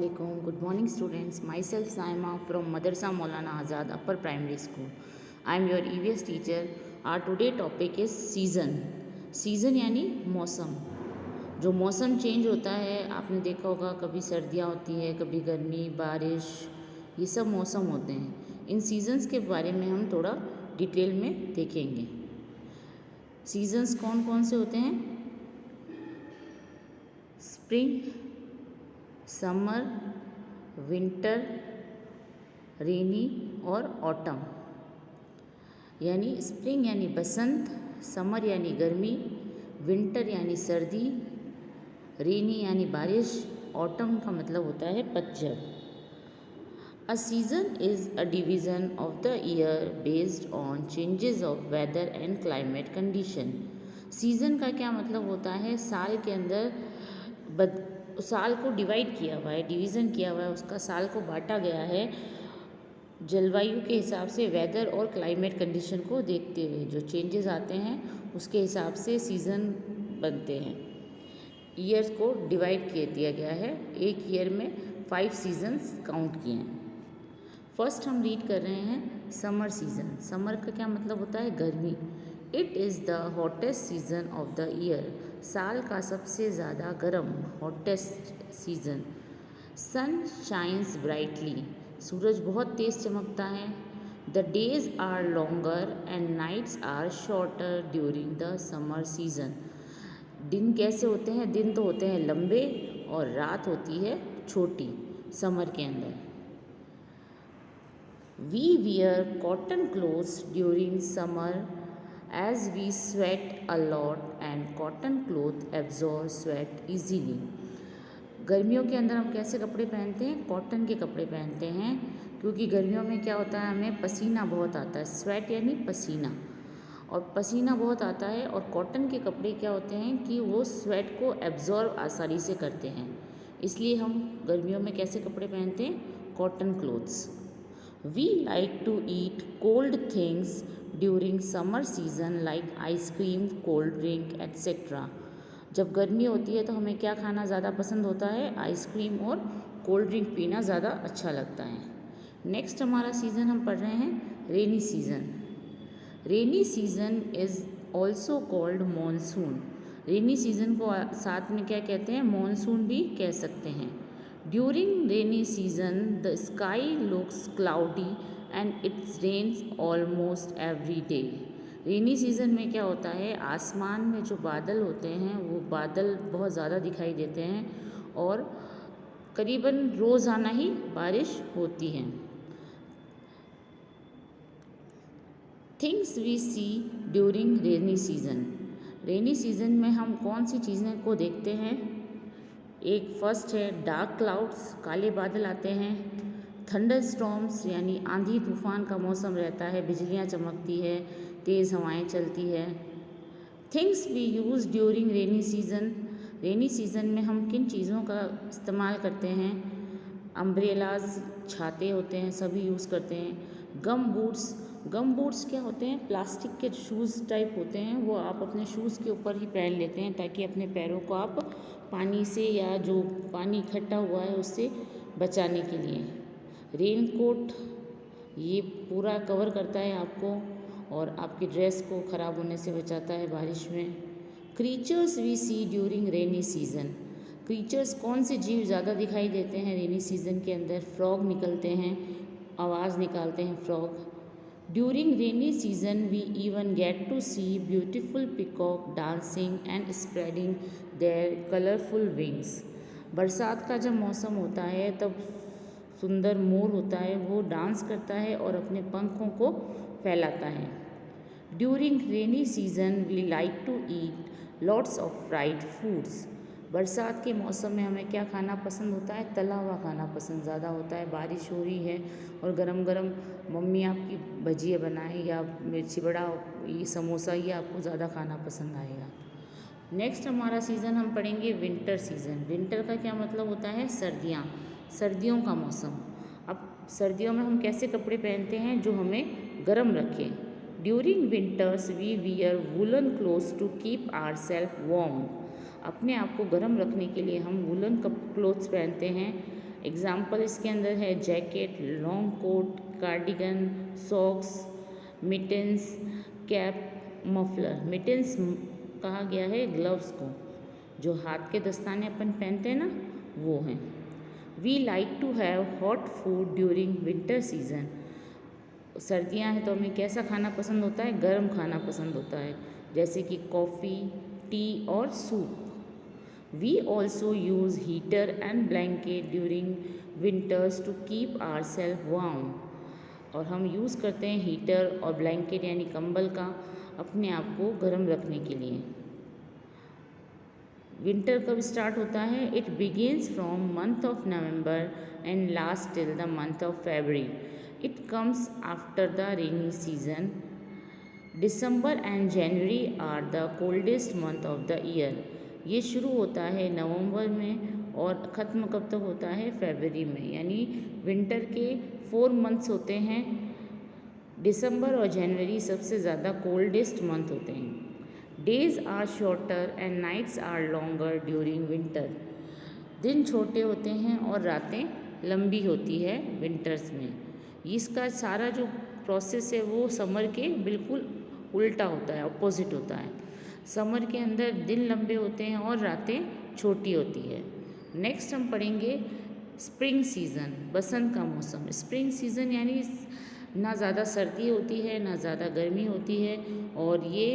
Assalamualaikum. Good morning, students. Myself Saima from Madrasa Maulana Azad Upper Primary School. I am your EVS teacher. Our today topic is season. Season यानी मौसम. जो मौसम change होता है आपने देखा होगा, कभी सर्दियाँ होती है, कभी गर्मी, बारिश, ये सब मौसम होते हैं. इन सीजन्स के बारे में हम थोड़ा डिटेल में देखेंगे. सीजन्स कौन कौन से होते हैं? स्प्रिंग, समर, विंटर, रेनी और ऑटम. यानी स्प्रिंग यानी बसंत, समर यानी गर्मी, विंटर यानी सर्दी, रेनी यानी बारिश, ऑटम का मतलब होता है पतझड़. A season is a division of the year based on changes of weather and climate condition. Season का क्या मतलब होता है? साल के अंदर साल को डिवाइड किया हुआ है, डिवीज़न किया हुआ है, उसका साल को बांटा गया है जलवायु के हिसाब से, वेदर और क्लाइमेट कंडीशन को देखते हुए जो चेंजेस आते हैं उसके हिसाब से सीज़न बनते हैं. ईयर्स को डिवाइड किए दिया गया है. एक ईयर में 5 सीजन्स काउंट किए हैं. फर्स्ट हम रीड कर रहे हैं समर सीज़न. समर का क्या मतलब होता है? गर्मी. It is the hottest season of the year. साल का सबसे ज़्यादा गर्म, hottest season. Sun shines brightly. सूरज बहुत तेज़ चमकता है. The days are longer and nights are shorter during the summer season. दिन कैसे होते हैं? दिन तो होते हैं लंबे और रात होती है छोटी समर के अंदर. We wear cotton clothes during summer as we sweat a lot and cotton cloth absorb sweat easily. गर्मियों के अंदर हम कैसे कपड़े पहनते हैं? कॉटन के कपड़े पहनते हैं, क्योंकि गर्मियों में क्या होता है, हमें पसीना बहुत आता है. स्वेट यानी पसीना, और पसीना बहुत आता है. और कॉटन के कपड़े क्या होते हैं कि वो स्वेट को एब्जॉर्ब आसानी से करते हैं, इसलिए हम गर्मियों में कैसे कपड़े पहनते हैं? Cotton clothes. We like to eat cold things during summer season like ice cream, cold drink, etc. जब गर्मी होती है तो हमें क्या खाना ज़्यादा पसंद होता है? आइसक्रीम और कोल्ड ड्रिंक पीना ज़्यादा अच्छा लगता है. नेक्स्ट हमारा सीज़न हम पढ़ रहे हैं रेनी season. Rainy season is also called monsoon. Rainy season को साथ में क्या कहते हैं? मानसून भी कह सकते हैं. During rainy season, the sky looks cloudy and it rains almost every day. Rainy season में क्या होता है? आसमान में जो बादल होते हैं वो बादल बहुत ज़्यादा दिखाई देते हैं और करीबन रोज़ाना ही बारिश होती है. Things we see during rainy season. Rainy season में हम कौन सी चीज़ें को देखते हैं? एक फर्स्ट है डार्क क्लाउड्स, काले बादल आते हैं. थंडर स्टॉर्म्स यानी आंधी तूफान का मौसम रहता है, बिजलियाँ चमकती है, तेज़ हवाएं चलती है. Things we use during rainy season. Rainy season में हम किन चीज़ों का इस्तेमाल करते हैं? अम्ब्रेलाज, छाते होते हैं, सभी यूज़ करते हैं. गम बूट्स. गम बूट्स क्या होते हैं? प्लास्टिक के शूज़ टाइप होते हैं, वो आप अपने शूज़ के ऊपर ही पहन लेते हैं ताकि अपने पैरों को आप पानी से या जो पानी इकट्ठा हुआ है उससे बचाने के लिए. रेन कोट, ये पूरा कवर करता है आपको और आपकी ड्रेस को ख़राब होने से बचाता है बारिश में. Creatures we see during rainy season. Creatures कौन से जीव ज़्यादा दिखाई देते हैं रेनी सीज़न के अंदर? फ्रॉग निकलते हैं, आवाज़ निकालते हैं frog. During rainy season, we even get to see beautiful peacock dancing and spreading their colorful wings. बरसात का जब मौसम होता है तब सुंदर मोर होता है, वो डांस करता है और अपने पंखों को फैलाता है. During rainy season, we like to eat lots of fried foods. बरसात के मौसम में हमें क्या खाना पसंद होता है? तला हुआ खाना पसंद ज़्यादा होता है. बारिश हो रही है और गरम गरम मम्मी आपकी भजिया बनाए या मिर्ची बड़ा, ये समोसा, ये आपको ज़्यादा खाना पसंद आएगा. नेक्स्ट हमारा सीज़न हम पढ़ेंगे विंटर सीज़न. विंटर का क्या मतलब होता है? सर्दियाँ, सर्दियों का मौसम. अब सर्दियों में हम कैसे कपड़े पहनते हैं जो हमें गर्म रखें? During winters we wear woollen clothes to keep our self warm. अपने आप को गर्म रखने के लिए हम वूलन क्लोथ्स पहनते हैं. एग्जाम्पल इसके अंदर है jacket, long coat, cardigan, socks, mittens, cap, muffler. Mittens कहा गया है ग्लव्स को, जो हाथ के दस्ताने अपन पहनते हैं ना, वो हैं। We like to have hot food during winter season. सर्दियाँ हैं तो हमें कैसा खाना पसंद होता है? गर्म खाना पसंद होता है, जैसे कि कॉफ़ी, टी और soup. We also use heater and blanket during winters to keep our self warm. और हम यूज़ करते हैं हीटर और ब्लैंकेट यानी कंबल का अपने आप को गर्म रखने के लिए। विंटर कब स्टार्ट होता है? It begins from month of November and last till the month of February. It comes after the rainy season. December and January are the coldest month of the year. ये शुरू होता है नवंबर में और ख़त्म कब तक होता है? फरवरी में। यानी विंटर के 4 मंथ्स होते हैं। दिसंबर और जनवरी सबसे ज़्यादा कोल्डेस्ट मंथ होते हैं। Days are shorter and nights are longer during winter. दिन छोटे होते हैं और रातें लंबी होती है विंटर्स में। इसका सारा जो प्रोसेस है वो समर के बिल्कुल उल्टा होता है, अपोजिट होता है। समर के अंदर दिन लंबे होते हैं और रातें छोटी होती है। नेक्स्ट हम पढ़ेंगे स्प्रिंग सीज़न, बसंत का मौसम। स्प्रिंग सीज़न यानी ना ज़्यादा सर्दी होती है ना ज़्यादा गर्मी होती है, और ये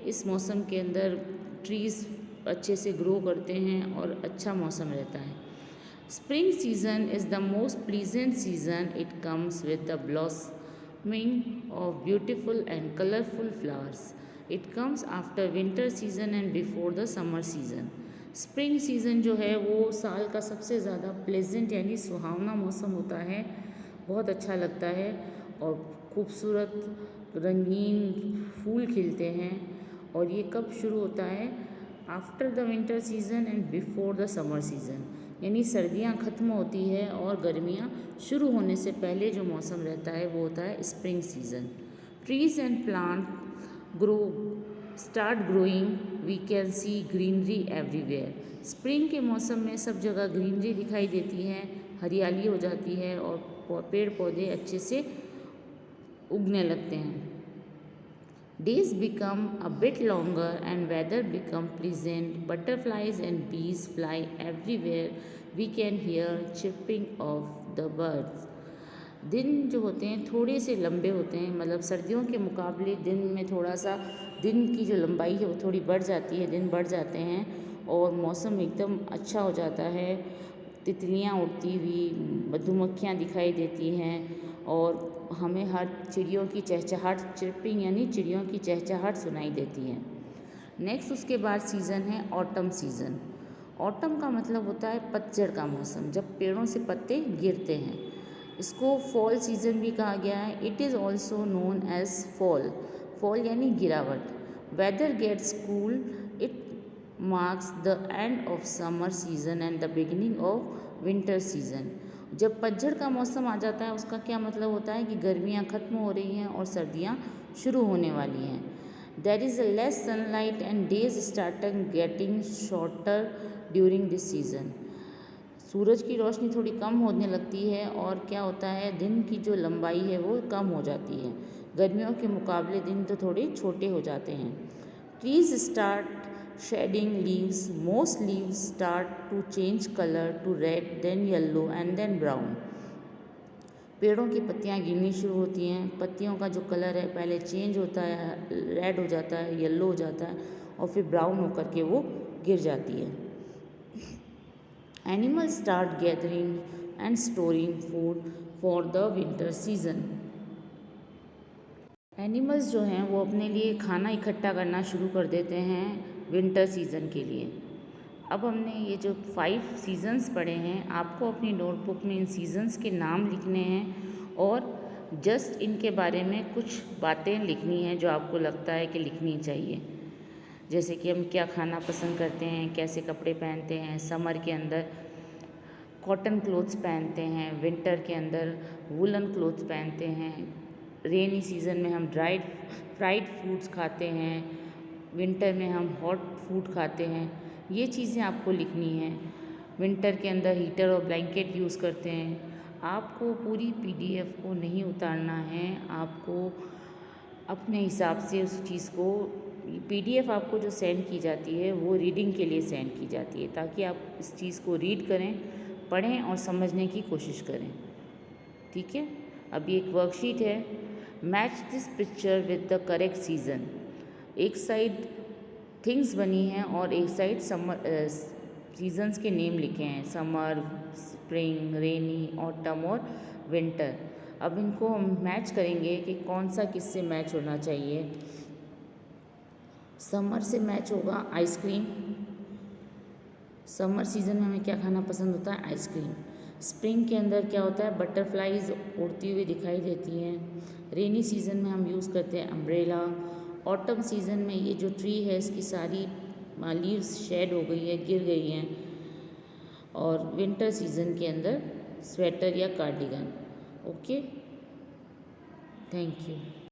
इस मौसम के अंदर ट्रीज़ अच्छे से ग्रो करते हैं और अच्छा मौसम रहता है। Spring season is the most pleasant season. It comes with the blossoming of beautiful and colourful flowers. It comes after winter season and before the summer season. Spring season जो है वो साल का सबसे ज़्यादा प्लेजेंट यानी सुहावना मौसम होता है, बहुत अच्छा लगता है और खूबसूरत रंगीन फूल खिलते हैं। और ये कब शुरू होता है? After the winter season and before the summer season. यानी सर्दियाँ ख़त्म होती है और गर्मियाँ शुरू होने से पहले जो मौसम रहता है वो होता है spring season. Trees and plant grow start growing. We can see greenery everywhere. Spring के मौसम में सब जगह ग्रीनरी दिखाई देती है, हरियाली हो जाती है और पेड़ पौधे अच्छे से उगने लगते हैं। Days become a bit longer and weather become pleasant. Butterflies and bees fly everywhere. We can hear chirping of the birds. दिन जो होते हैं थोड़े से लंबे होते हैं, मतलब सर्दियों के मुकाबले दिन में थोड़ा सा दिन की जो लंबाई है वो थोड़ी बढ़ जाती है, दिन बढ़ जाते हैं और मौसम एकदम अच्छा हो जाता है। तितलियाँ उड़ती हुई, मधुमक्खियाँ दिखाई देती हैं और हमें हर चिड़ियों की चहचहाट, चिरपिंग यानी चिड़ियों की चहचहाट सुनाई देती है। नेक्स्ट उसके बाद सीज़न है ऑटम सीज़न। ऑटम का मतलब होता है पतझड़ का मौसम, जब पेड़ों से पत्ते गिरते हैं। इसको फॉल सीज़न भी कहा गया है। It is also known as fall. Fall यानी गिरावट। Weather gets cool. It marks the end of summer season and the beginning of winter season. जब पतझड़ का मौसम आ जाता है उसका क्या मतलब होता है कि गर्मियाँ ख़त्म हो रही हैं और सर्दियाँ शुरू होने वाली हैं। There is a less sunlight and days started getting shorter during this season. सूरज की रोशनी थोड़ी कम होने लगती है और क्या होता है, दिन की जो लंबाई है वो कम हो जाती है। गर्मियों के मुकाबले दिन तो थोड़े छोटे हो जाते हैं। Trees start shedding leaves. Most leaves start to change color to red, then yellow and then brown. पेड़ों की पत्तियां गिरनी शुरू होती हैं। पत्तियों का जो कलर है पहले चेंज होता है, रेड हो जाता है, येलो हो जाता है और फिर ब्राउन होकर के वो गिर जाती है। Animals start gathering and storing food for the winter season. Animals जो हैं वो अपने लिए खाना इकट्ठा करना शुरू कर देते हैं विंटर सीज़न के लिए। अब हमने ये जो 5 सीज़न्स पढ़े हैं, आपको अपनी नोटबुक में इन सीज़न्स के नाम लिखने हैं और जस्ट इनके बारे में कुछ बातें लिखनी हैं जो आपको लगता है कि लिखनी चाहिए। जैसे कि हम क्या खाना पसंद करते हैं, कैसे कपड़े पहनते हैं। समर के अंदर कॉटन क्लोथ्स पहनते हैं, विंटर के अंदर वुलन क्लोथ्स पहनते हैं, रेनी सीज़न में हम फ्राइड फूड्स खाते हैं, विंटर में हम हॉट फूड खाते हैं। ये चीज़ें आपको लिखनी हैं। विंटर के अंदर हीटर और ब्लैंकेट यूज़ करते हैं। आपको पूरी पीडीएफ को नहीं उतारना है, आपको अपने हिसाब से उस चीज़ को पीडीएफ आपको जो सेंड की जाती है वो रीडिंग के लिए सेंड की जाती है, ताकि आप इस चीज़ को रीड करें, पढ़ें और समझने की कोशिश करें। ठीक है, अभी एक वर्कशीट है, match this picture with the correct season. एक साइड थिंग्स बनी हैं और एक साइड समर सीजन्स के नेम लिखे हैं, समर, स्प्रिंग, रेनी, ऑटम और विंटर। अब इनको हम मैच करेंगे कि कौन सा किससे मैच होना चाहिए। समर से मैच होगा आइसक्रीम। समर सीज़न में हमें क्या खाना पसंद होता है? आइसक्रीम। स्प्रिंग के अंदर क्या होता है? बटरफ्लाइज उड़ती हुई दिखाई देती हैं। रेनी सीज़न में हम यूज़ करते हैं अम्ब्रेला। ऑटम सीज़न में ये जो ट्री है इसकी सारी लीव्स शेड हो गई है, गिर गई हैं। और विंटर सीज़न के अंदर स्वेटर या कार्डिगन। Okay, thank you.